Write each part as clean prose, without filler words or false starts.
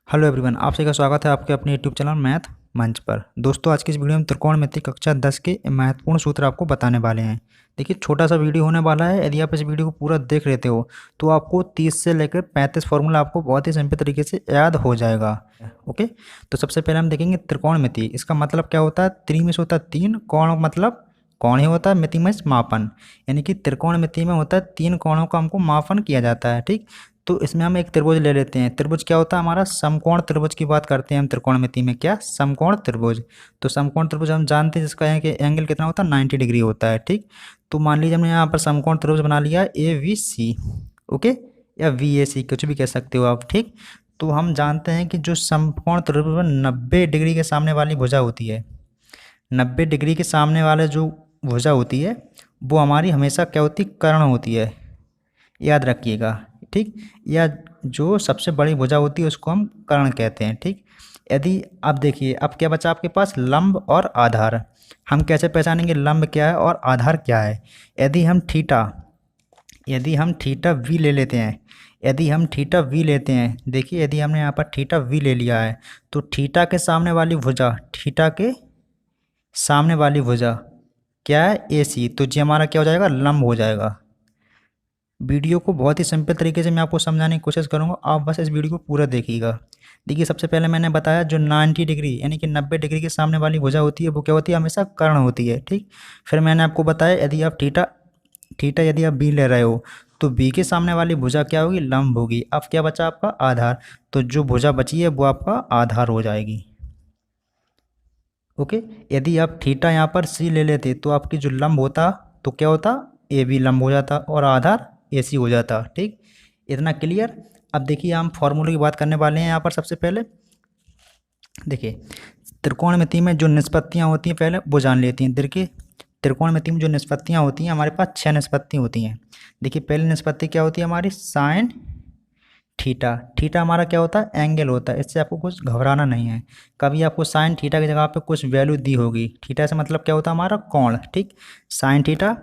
Hello everyone, आप सभी का स्वागत है आपके अपने यूट्यूब चैनल मैथ मंच पर। दोस्तों, आज की इस वीडियो में त्रिकोणमिति कक्षा 10 के महत्वपूर्ण सूत्र आपको बताने वाले हैं। देखिए, छोटा सा वीडियो होने वाला है। यदि आप इस वीडियो को पूरा देख लेते हो तो आपको 30 से लेकर 35 फार्मूला आपको बहुत ही सिंपल तरीके से याद हो जाएगा। ओके, तो सबसे पहले हम देखेंगे त्रिकोणमिति। इसका मतलब क्या होता है? त्रि में से होता है 3, कोण मतलब कोण ही होता है, मिति में मापन, यानी कि त्रिकोणमिति में होता है 3 कोणों का हमको मापन किया जाता है। ठीक, तो इसमें हम एक त्रिभुज ले लेते हैं। त्रिभुज क्या होता है? हमारा समकोण त्रिभुज की बात करते हैं हम त्रिकोणमिति में। क्या? समकोण त्रिभुज। तो समकोण त्रिभुज हम जानते हैं जिसका है कि एंगल कितना होता है, 90 डिग्री होता है। ठीक, तो मान लीजिए हमने यहाँ पर समकोण त्रिभुज बना लिया ABC। ओके, या VAC, कुछ भी कह सकते हो आप। ठीक, तो हम जानते हैं कि जो समकोण त्रिभुज में 90 डिग्री के सामने वाली भुजा होती है, 90 डिग्री के सामने वाले जो भुजा होती है वो हमारी हमेशा क्या होती है? कर्ण होती है, याद रखिएगा। ठीक, या जो सबसे बड़ी भुजा होती है उसको हम कर्ण कहते हैं। ठीक, यदि आप देखिए, अब क्या बचा आपके पास? लंब और आधार। हम कैसे पहचानेंगे लंब क्या है और आधार क्या है? यदि हम थीटा वी ले लेते हैं, देखिए, यदि हमने यहाँ पर थीटा वी ले लिया है तो थीटा के सामने वाली भुजा क्या है? AC। तो जी हमारा क्या हो जाएगा? लंब हो जाएगा। वीडियो को बहुत ही सिंपल तरीके से मैं आपको समझाने की कोशिश करूंगा, आप बस इस वीडियो को पूरा देखिएगा। देखिए, सबसे पहले मैंने बताया जो 90 डिग्री यानी कि 90 डिग्री के सामने वाली भुजा होती है वो क्या होती है? हमेशा कर्ण होती है। ठीक, फिर मैंने आपको बताया यदि आप थीटा यदि आप बी ले रहे हो तो बी के सामने वाली भुजा क्या होगी? लंब होगी। अब क्या बचा आपका? आधार। तो जो भुजा बची है वो आपका आधार हो जाएगी। ओके, यदि आप थीटा यहाँ पर सी ले लेते तो आपकी जो लंब होता तो क्या होता? AB लंब हो जाता और आधार AC हो जाता। ठीक, इतना क्लियर। अब देखिए, हम फॉर्मूले की बात करने वाले हैं यहाँ पर। सबसे पहले देखिए, त्रिकोणमिति में जो निष्पत्तियाँ होती हैं पहले वो जान लेती हैं। देखिए, त्रिकोणमिति में जो निष्पत्तियाँ होती हैं हमारे पास 6 निष्पत्ति होती हैं। देखिए, पहली निष्पत्ति क्या होती है हमारी? साइन थीटा हमारा क्या होता है? एंगल होता है। इससे आपको कुछ घबराना नहीं है। कभी आपको साइन थीटा की जगह पे कुछ वैल्यू दी होगी। थीटा से मतलब क्या होता है? हमारा कोण। ठीक, sine theta,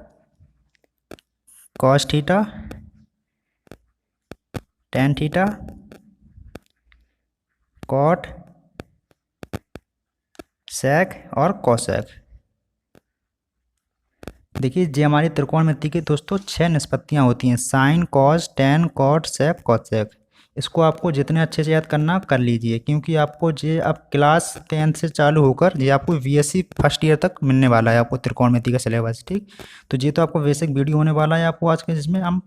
cos theta, tan theta, cot, sec और कोसेक। देखिए, ये हमारी त्रिकोणमिति की दोस्तों 6 निष्पत्तियाँ होती हैं। Sign, cos, tan, cot, sec, cosec. इसको आपको जितने अच्छे से याद करना कर लीजिए, क्योंकि आपको ये अब क्लास 10 से चालू होकर ये आपको VSC फर्स्ट ईयर तक मिलने वाला है आपको त्रिकोणमिति का सिलेबस। ठीक, तो ये तो आपको बेसिक वीडियो होने वाला है आपको आज के, जिसमें हम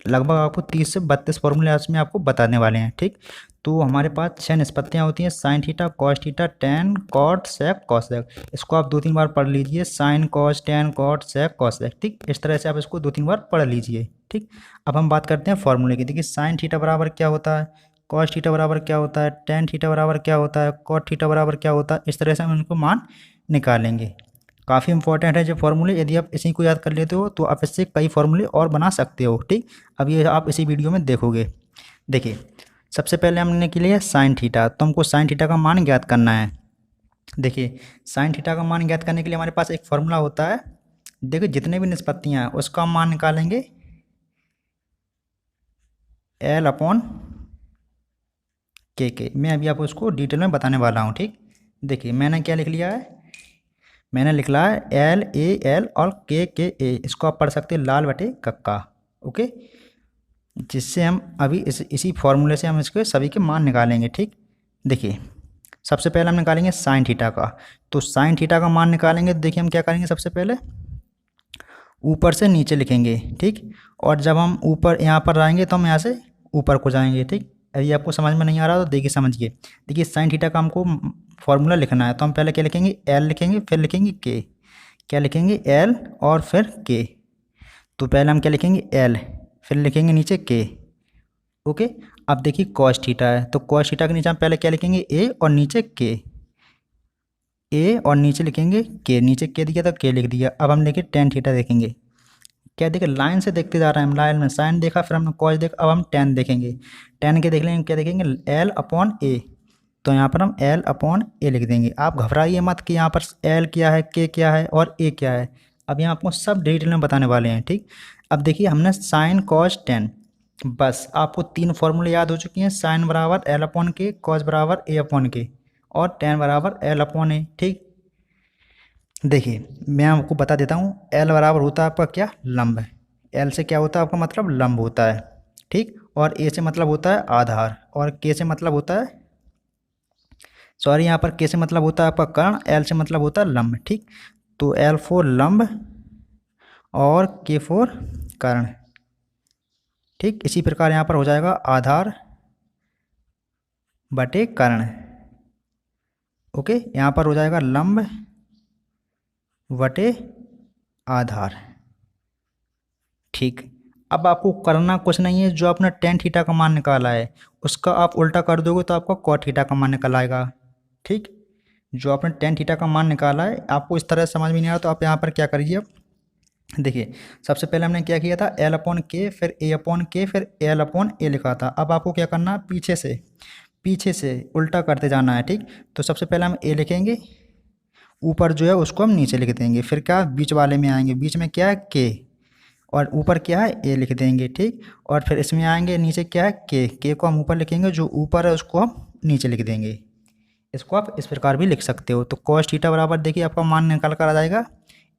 लगभग आपको 30 से 32 फॉर्मूले में आपको बताने वाले हैं। ठीक, तो हमारे पास 6 निष्पत्तियाँ होती हैं। Sine theta, cos theta, tan, cot, sec, cosec. इसको आप 2-3 बार पढ़ लीजिए। Sine, cos, tan, cot, sec, cosec. ठीक, इस तरह से आप इसको 2-3 बार पढ़ लीजिए। ठीक, अब हम बात करते हैं फॉर्मूले की। देखिए, साइन थीटा बराबर क्या होता है, कॉस थीटा बराबर क्या होता है, टेन थीटा बराबर क्या होता है, कॉट थीटा बराबर क्या होता है। इस तरह से हम इनको मान निकालेंगे। काफ़ी इंपॉर्टेंट है जो फॉर्मूले। यदि आप इसी को याद कर लेते हो तो आप इससे कई फॉर्मूले और बना सकते हो। ठीक, अब ये आप इसी वीडियो में देखोगे। देखिए, सबसे पहले हमने के लिए साइन थीटा, तो हमको साइन थीटा का मान ज्ञात करना है। देखिए, साइन थीटा का मान ज्ञात करने के लिए हमारे पास एक फॉर्मूला होता है। देखिए, जितने भी निष्पत्तियाँ हैं उसका हम मान निकालेंगे L/K। मैं अभी आपको उसको डिटेल में बताने वाला हूँ। ठीक, देखिए, मैंने क्या लिख लिया है? मैंने लिखला है LAL और KKA। इसको आप पढ़ सकते हैं लाल बटे कक्का। ओके, जिससे हम अभी इसी फॉर्मूले से हम इसके सभी के मान निकालेंगे। ठीक, देखिए, सबसे पहले हम निकालेंगे साइन थीटा का। तो साइन थीटा का मान निकालेंगे तो देखिए हम क्या करेंगे? सबसे पहले ऊपर से नीचे लिखेंगे। ठीक, और जब हम ऊपर यहाँ पर आएंगे तो हम यहाँ से ऊपर को जाएंगे। ठीक, यदि आपको समझ में नहीं आ रहा तो देखिए समझिए। देखिए, साइन थीटा का हमको फॉर्मूला लिखना है तो हम पहले क्या लिखेंगे? L लिखेंगे, फिर लिखेंगे K। क्या लिखेंगे? L और फिर K। तो पहले हम क्या लिखेंगे? L, फिर लिखेंगे नीचे K। ओके, अब देखिए कॉस थीटा है तो कॉस थीटा के नीचे हम पहले क्या लिखेंगे? A और नीचे K। A और नीचे लिखेंगे K, नीचे K दिया तो K लिख दिया। अब हम देखिए टेन थीटा देखेंगे। क्या देखिए, लाइन से देखते जा रहे हैं हम। लाइन में साइन देखा, फिर हमने कॉस देखा, अब हम टेन देखेंगे। टेन के देख लेंगे, क्या देखेंगे? L/A। तो यहाँ पर हम L/A लिख देंगे। आप घबराइए मत कि यहाँ पर L क्या है, K क्या है और A क्या है। अब यहाँ आपको सब डिटेल में बताने वाले हैं। ठीक, अब देखिए, हमने साइन कॉस टेन, बस आपको 3 फॉर्मूले याद हो चुके हैं, साइन बराबर एल अपॉन के, कॉस बराबर ए अपॉन के और टेन बराबर एल अपॉन ए। ठीक, देखिए मैं आपको बता देता हूँ, एल बराबर होता है आपका क्या, लंब। एल से क्या होता है आपका मतलब लंब होता है। ठीक, और ए से मतलब होता है आधार, और के से मतलब होता है, सॉरी यहाँ पर के से मतलब होता है आपका कर्ण, एल से मतलब होता है लंब। ठीक, तो एल फोर लंब और के फोर कर्ण। ठीक, इसी प्रकार यहाँ पर हो जाएगा आधार बटे कर्ण। ओके, यहाँ पर हो जाएगा लंब बटे आधार। ठीक, अब आपको करना कुछ नहीं है, जो आपने टेन थीटा का मान निकाला है उसका आप उल्टा कर दोगे तो आपका कॉट थीटा का मान निकल आएगा। ठीक, जो आपने टेन थीटा का मान निकाला है, आपको इस तरह से समझ में नहीं आ रहा तो आप यहाँ पर क्या करिए, अब देखिए सबसे पहले हमने क्या किया था, एल अपॉन के, फिर ए अपॉन के, फिर एल अपॉन ए लिखा था। अब आपको क्या करना है, पीछे से उल्टा करते जाना है। ठीक, तो सबसे पहले हम ए लिखेंगे, ऊपर जो है उसको हम नीचे लिख देंगे, फिर क्या बीच वाले में आएंगे, बीच में क्या है के, और ऊपर क्या है ए लिख देंगे। ठीक, और फिर इसमें आएंगे नीचे क्या है के को हम ऊपर लिखेंगे, जो ऊपर है उसको हम नीचे लिख देंगे। इसको आप इस प्रकार भी लिख सकते हो। तो कॉस थीटा बराबर देखिए आपका मान निकल कर आ जाएगा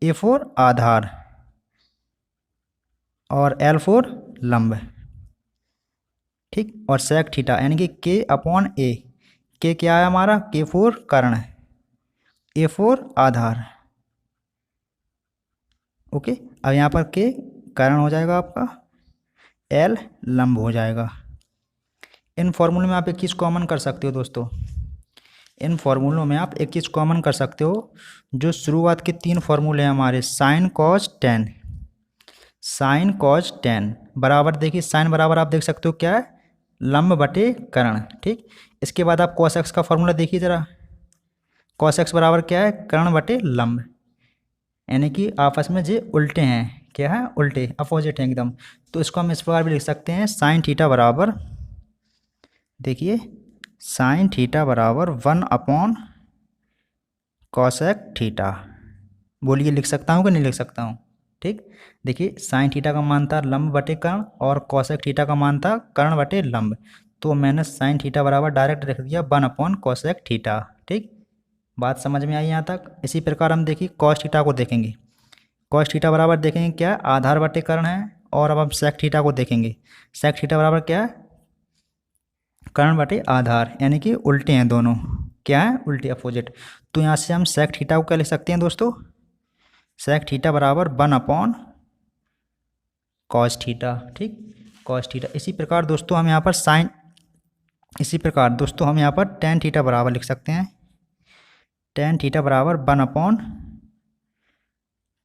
ए फोर आधार और एल फोर लंब। ठीक, और सेक थीटा यानी कि के अपॉन ए, के क्या है हमारा, के फोर कर्ण, ए फोर आधार। ओके, अब यहाँ पर के कर्ण हो जाएगा आपका, एल लंब हो जाएगा। इन फॉर्मूले में आप एक चीज़ कॉमन कर सकते हो दोस्तों, इन फार्मूलों में आप एक चीज़ कॉमन कर सकते हो, जो शुरुआत के 3 फार्मूले हैं हमारे, sign cos ten, sign cos ten बराबर, देखिए साइन बराबर आप देख सकते हो क्या है, लंब बटे कर्ण। ठीक, इसके बाद आप कॉस एक्स का फॉर्मूला देखिए ज़रा, कॉस एक्स बराबर क्या है, कर्ण बटे लंब, यानी कि आपस में जे उल्टे हैं, क्या है, उल्टे अपोजिट हैं एकदम। तो इसको हम इस प्रकार भी लिख सकते हैं, साइन थीटा बराबर, देखिए साइन थीटा बराबर 1 अपॉन कॉसेक थीटा। बोलिए लिख सकता हूँ कि नहीं लिख सकता हूँ। ठीक, देखिए साइन थीटा का मान था लंब बटे कर्ण और कॉसेक थीटा का मान था कर्ण बटे लंब, तो मैंने साइन थीटा बराबर डायरेक्ट रख दिया 1 अपॉन कॉसेक थीटा। ठीक, बात समझ में आई यहाँ तक। इसी प्रकार हम देखिए कॉस थीटा को देखेंगे, कॉस थीटा बराबर देखेंगे क्या, आधार बटे कर्ण है, और अब हम सेक थीटा को देखेंगे, सेक थीटा बराबर क्या है, कर्ण बटे आधार, यानी कि उल्टे हैं दोनों, क्या है, उल्टे अपोजिट। तो यहाँ से हम सेक थीटा को क्या लिख सकते हैं दोस्तों, सेक थीटा बराबर 1 अपॉन कॉस थीटा। ठीक, कॉस थीटा। इसी प्रकार दोस्तों हम यहाँ पर साइन, इसी प्रकार दोस्तों हम यहाँ पर टेन थीटा बराबर लिख सकते हैं, टेन थीटा बराबर 1 अपॉन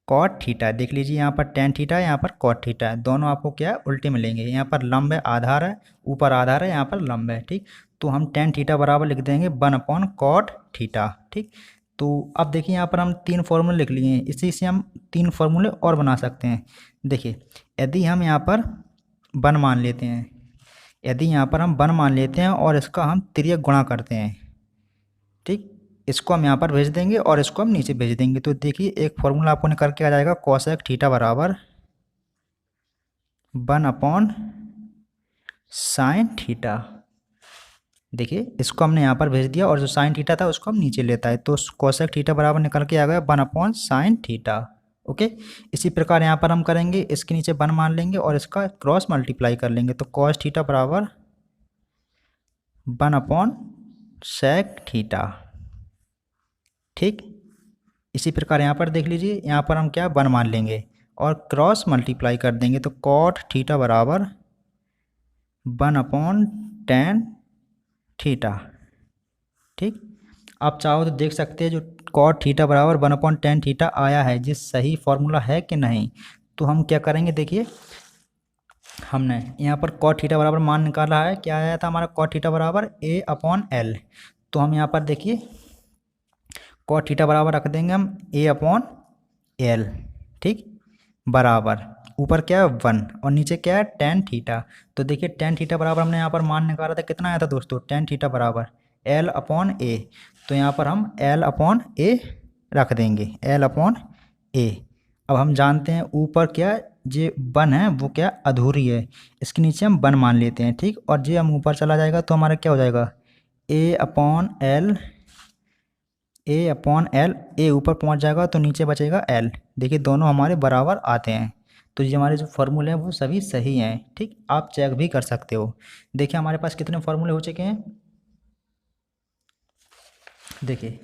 कॉट थीटा। देख लीजिए यहाँ पर टेन थीटा है, यहाँ पर कॉट थीटा है, दोनों आपको क्या है, उल्टे मिलेंगे। यहाँ पर लंब है, आधार है, ऊपर आधार है, यहाँ पर लंब है। ठीक, तो हम टेन थीटा बराबर लिख देंगे 1 अपॉन कॉट थीटा। ठीक, तो अब देखिए यहाँ पर हम 3 फार्मूले लिख लिए हैं, इसी से हम 3 फार्मूले और बना सकते हैं। देखिए यदि हम यहाँ पर 1 मान लेते हैं, यदि यहाँ पर हम 1 मान लेते हैं और इसका हम तिर्यक गुणा करते हैं, ठीक, इसको हम यहाँ पर भेज देंगे और इसको हम नीचे भेज देंगे। तो देखिए एक फॉर्मूला आपको निकल के आ जाएगा, कॉसेक थीटा बराबर 1 अपॉन साइन थीटा। देखिए इसको हमने यहाँ पर भेज दिया और जो साइन थीटा था उसको हम नीचे लेता है, तो कॉसेक थीटा बराबर निकल के आ गया 1 अपॉन साइन थीटा। ओके, इसी प्रकार यहाँ पर हम करेंगे, इसके नीचे 1 मान लेंगे और इसका क्रॉस मल्टीप्लाई कर लेंगे, तो कॉस थीटा बराबर 1 अपॉन सेक थीटा। ठीक, इसी प्रकार यहाँ पर देख लीजिए, यहाँ पर हम क्या 1 मान लेंगे और क्रॉस मल्टीप्लाई कर देंगे, तो कॉट थीटा बराबर 1 अपॉन टेन थीटा। ठीक, आप चाहो तो देख सकते हैं जो कॉट थीटा बराबर 1 अपॉन टेन थीटा आया है, जिस सही फॉर्मूला है कि नहीं। तो हम क्या करेंगे, देखिए हमने यहाँ पर कॉट थीटा बराबर मान निकाला है, क्या आया था हमारा, कॉट थीटा बराबर ए अपॉन एल। तो हम यहाँ पर देखिए कॉट थीटा बराबर रख देंगे हम ए अपॉन एल। ठीक, बराबर ऊपर क्या है 1 और नीचे क्या है टेन थीटा। तो देखिए टेन थीटा बराबर हमने यहाँ पर मान निकाला था, कितना आया था दोस्तों, टेन थीटा बराबर एल अपॉन ए। तो यहाँ पर हम एल अपॉन ए रख देंगे, एल अपॉन ए। अब हम जानते हैं ऊपर क्या है, जो वन है वो क्या अधूरी है, इसके नीचे हम वन मान लेते हैं, ठीक। और जो हम ऊपर चला जाएगा तो हमारा क्या हो जाएगा ए अपॉन एल, ए ऊपर पहुंच जाएगा तो नीचे बचेगा एल। देखिए दोनों हमारे बराबर आते हैं, तो ये हमारे जो फार्मूले हैं वो सभी सही हैं, ठीक। आप चेक भी कर सकते हो। देखिए हमारे पास कितने फार्मूले हो चुके हैं, देखिए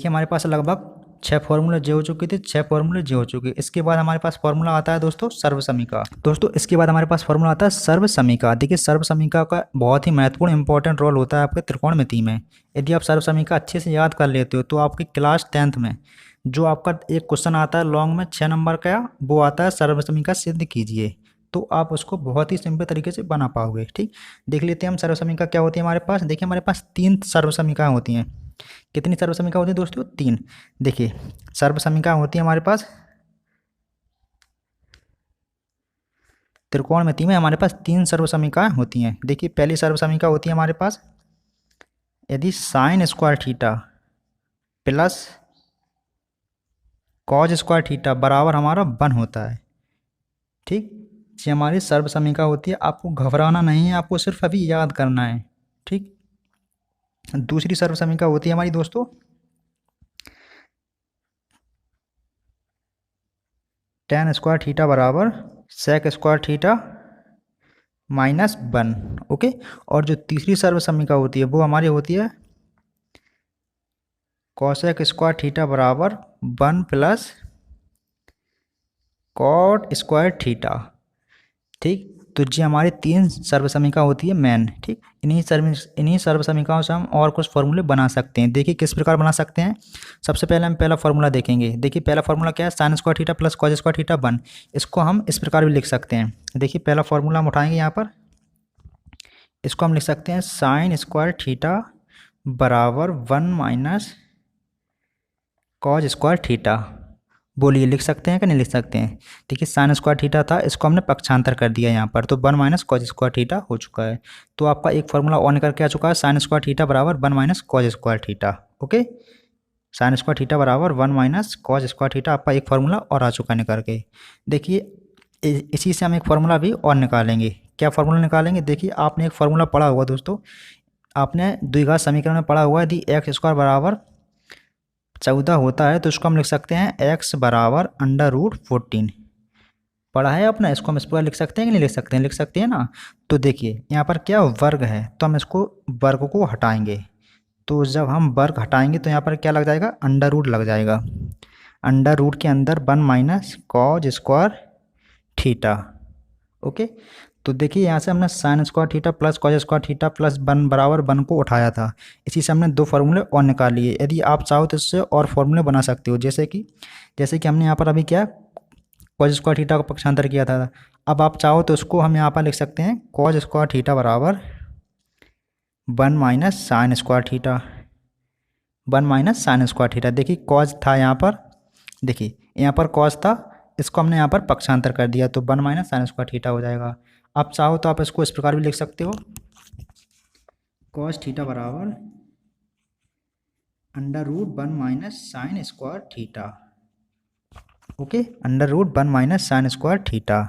हमारे पास लगभग 6 फार्मूले जो हो चुके थे, 6 फार्मूले जो हो चुके। इसके बाद हमारे पास फार्मूला आता है दोस्तों सर्वसमीका। दोस्तों इसके बाद हमारे पास फार्मूला आता है सर्वसमीका। देखिए सर्वसमीका का बहुत ही महत्वपूर्ण इंपॉर्टेंट रोल होता है आपके त्रिकोणमिति में। यदि आप सर्वसमीका अच्छे से याद कर लेते हो तो आपकी क्लास 10th में जो आपका एक क्वेश्चन आता है लॉन्ग में 6 नंबर का, वो आता है सर्वसमीका सिद्ध कीजिए, तो आप उसको बहुत ही सिंपल तरीके से बना पाओगे, ठीक। देख लेते हैं हम सर्वसमीका क्या होती है हमारे पास। देखिए हमारे पास 3 सर्वसमीका होती हैं। कितनी सर्वसमीका होती है दोस्तों, 3। देखिए सर्वसमीका होती है हमारे पास त्रिकोणमिति में, हमारे पास 3 सर्वसमीकाएं होती हैं। देखिए पहली सर्वसमीका होती है हमारे पास, यदि sine square theta plus cos square theta बराबर हमारा 1 होता है, ठीक। ये हमारी सर्वसमीका होती है। आपको घबराना नहीं है, आपको सिर्फ अभी याद करना है, ठीक। दूसरी सर्वसमीका होती है हमारी दोस्तों tan स्क्वायर थीटा बराबर sec square theta minus 1, okay. और जो तीसरी सर्वसमीका होती है वो हमारी होती है cosec स्क्वायर थीटा बराबर 1 प्लस cot स्क्वायर थीटा, ठीक। तो ये हमारी 3 सर्वसमीका होती है मेन, ठीक। इन्हीं सर्वसमीकाओं से हम और कुछ फॉर्मूले बना सकते हैं। देखिए किस प्रकार बना सकते हैं। सबसे पहले हम पहला फॉर्मूला देखेंगे। देखिए पहला फॉर्मूला क्या है, sine square theta plus cos square theta 1। इसको हम इस प्रकार भी लिख सकते हैं। देखिए पहला फॉर्मूला हम उठाएंगे यहाँ पर, इसको हम लिख सकते हैं साइन स्क्वायर थीटा बराबर 1 माइनस कॉज स्क्वायर थीटा। बोलिए लिख सकते हैं कि नहीं लिख सकते हैं। देखिए साइन स्क्वायर थीटा था, इसको हमने पक्षांतर कर दिया यहाँ पर, तो 1 माइनस कॉज स्क्वायर थीटा हो चुका है। तो आपका एक फार्मूला और निकल के आ चुका है, साइन स्क्वायर थीटा बराबर 1 minus cos square theta, okay. Sine square theta बराबर 1 माइनस कॉज स्क्वायर थीटा, आपका एक फार्मूला और आ चुका है निकल के। देखिए इसी से हम एक फार्मूला भी और निकालेंगे। क्या फार्मूला निकालेंगे, देखिए आपने एक फार्मूला पढ़ा हुआ दोस्तों, आपने द्विघात समीकरण में पढ़ा हुआ है, यदि एक्स स्क्वायर बराबर 14 होता है तो इसको हम लिख सकते हैं x बराबर √14। पढ़ा है अपना, इसको हम इस प्रकार लिख सकते हैं कि नहीं लिख सकते हैं, लिख सकते हैं ना। तो देखिए यहाँ पर क्या वर्ग है, तो हम इसको वर्ग को हटाएंगे, तो जब हम वर्ग हटाएंगे तो यहाँ पर क्या लग जाएगा, अंडर रूट लग जाएगा। अंडर रूट के अंदर 1 minus cos square theta, okay. तो देखिए यहाँ से हमने sine square theta plus cos square theta plus 1 बराबर 1 को उठाया था, इसी से हमने 2 फार्मूले और निकाल लिए। यदि आप चाहो तो इससे और फार्मूले बना सकते हो, जैसे कि हमने यहाँ पर अभी क्या कॉज स्क्वायर थीटा का पक्षांतर किया था। अब आप चाहो तो उसको हम यहाँ पर लिख सकते हैं कॉज स्क्वायर थीटा बराबर 1 minus sine square theta, 1 minus sine square theta. देखिए कॉज था यहाँ पर, देखिए यहाँ पर कॉज था, इसको हमने यहाँ पर पक्षांतर कर दिया, तो 1 माइनस साइन स्क्वायर थीटा हो जाएगा। आप चाहो तो आप इसको इस प्रकार भी लिख सकते हो, कॉस थीटा बराबर √1 minus sine square theta, okay. √1 minus sine square theta.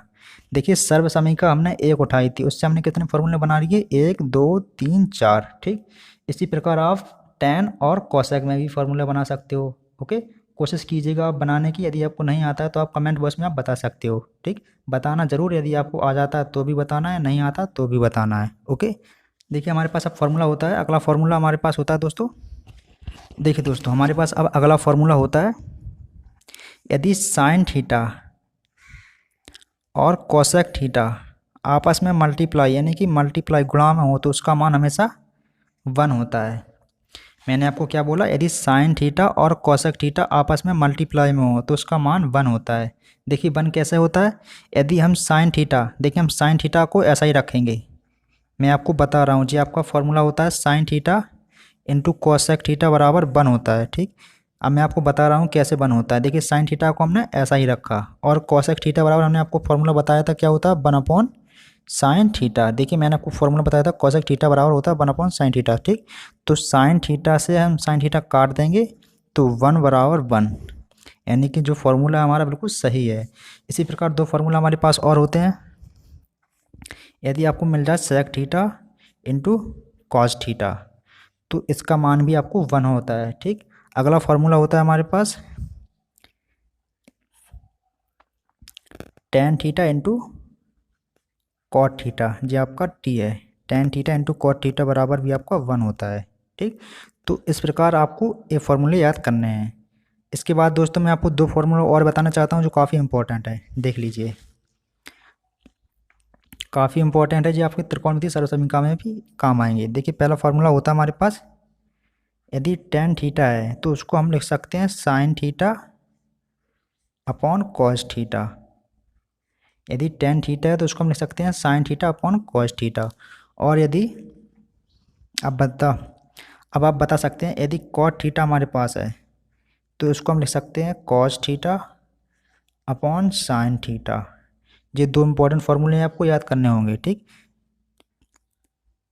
देखिए सर्वसमीका हमने एक उठाई थी, उससे हमने कितने फॉर्मूले बना लिए, 1 2 3 4, ठीक। इसी प्रकार आप tan और कोसेक में भी फॉर्मूले बना सकते हो, ओके। कोशिश कीजिएगा आप बनाने की, यदि आपको नहीं आता है तो आप कमेंट बॉक्स में आप बता सकते हो, ठीक। बताना ज़रूर, यदि आपको आ जाता है तो भी बताना है, नहीं आता तो भी बताना है, ओके। देखिए हमारे पास अब फार्मूला होता है, अगला फार्मूला हमारे पास होता है दोस्तों। देखिए दोस्तों हमारे पास अब अगला फार्मूला होता है, यदि साइन थीटा और कोसेक थीटा आपस में मल्टीप्लाई यानी कि मल्टीप्लाई गुणा में हो तो उसका मान हमेशा 1 होता है। मैंने आपको क्या बोला, यदि साइन थीटा और कोसेक थीटा आपस में मल्टीप्लाई में हो तो उसका मान 1 होता है। देखिए 1 कैसे होता है, यदि हम साइन थीटा, देखिए हम साइन थीटा को ऐसा ही रखेंगे, मैं आपको बता रहा हूँ जी, आपका फॉर्मूला होता है sine theta into cosec theta बराबर 1 होता है, ठीक। अब मैं आपको बता रहा हूँ कैसे 1 होता है। देखिए साइन थीटा को हमने ऐसा ही रखा और कोसेक थीटा बराबर हमने आपको फॉर्मूला बताया था क्या होता है, 1 अपॉन साइन थीटा। देखिए मैंने आपको फॉर्मूला बताया था कोसेक थीटा बराबर होता है 1 अपॉन साइन थीटा, ठीक। तो साइन थीटा से हम साइन थीटा काट देंगे तो 1 बराबर 1, यानी कि जो फार्मूला हमारा बिल्कुल सही है। इसी प्रकार दो फार्मूला हमारे पास और होते हैं। यदि आपको मिल जाए sec theta into cos theta, तो इसका मान भी आपको 1 होता है। ठीक, अगला फार्मूला होता है हमारे पास tan theta into cot theta, जो आपका टी है। Tan theta into cot theta बराबर भी आपका 1 होता है। ठीक, तो इस प्रकार आपको ये फार्मूले याद करने हैं। इसके बाद दोस्तों मैं आपको दो फार्मूला और बताना चाहता हूँ जो काफ़ी इंपॉर्टेंट है, देख लीजिए। काफ़ी इंपॉर्टेंट है जी, आपके त्रिकोणमितीय सरल समीकरण में भी काम आएंगे। देखिए पहला फार्मूला होता है हमारे पास, यदि टेन थीटा है तो उसको हम लिख सकते हैं sine theta upon cos theta. यदि टेन थीटा है तो उसको हम लिख सकते हैं sine theta upon cos theta. और यदि अब आप बता सकते हैं यदि कॉट थीटा हमारे पास है तो उसको हम लिख सकते हैं cos theta upon sine theta. ये दो इंपॉर्टेंट फार्मूले आपको याद करने होंगे। ठीक,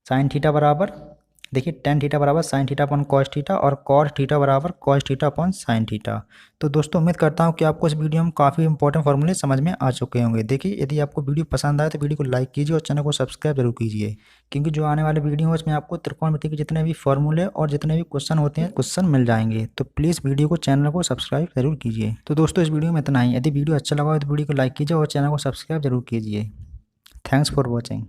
साइन थीटा बराबर, देखिए टेन थीटा बराबर sine theta upon cos theta और कॉस थीटा बराबर cos theta upon sine theta. तो दोस्तों उम्मीद करता हूँ कि आपको इस वीडियो में काफ़ी इंपॉर्टेंट फार्मूले समझ में आ चुके होंगे। देखिए यदि आपको वीडियो पसंद आए तो वीडियो को लाइक कीजिए और चैनल को सब्सक्राइब जरूर कीजिए, क्योंकि जो आने वाले वीडियो है उसमें आपको त्रिकोणमिति के जितने भी फार्मूले और जितने भी क्वेश्चन होते हैं क्वेश्चन मिल जाएंगे। तो प्लीज़ वीडियो को चैनल को सब्सक्राइब जरूर कीजिए। तो दोस्तों इस वीडियो में इतना ही। यदि वीडियो अच्छा लगा हो तो वीडियो को लाइक कीजिए और चैनल को सब्सक्राइब जरूर कीजिए। Thanks for watching.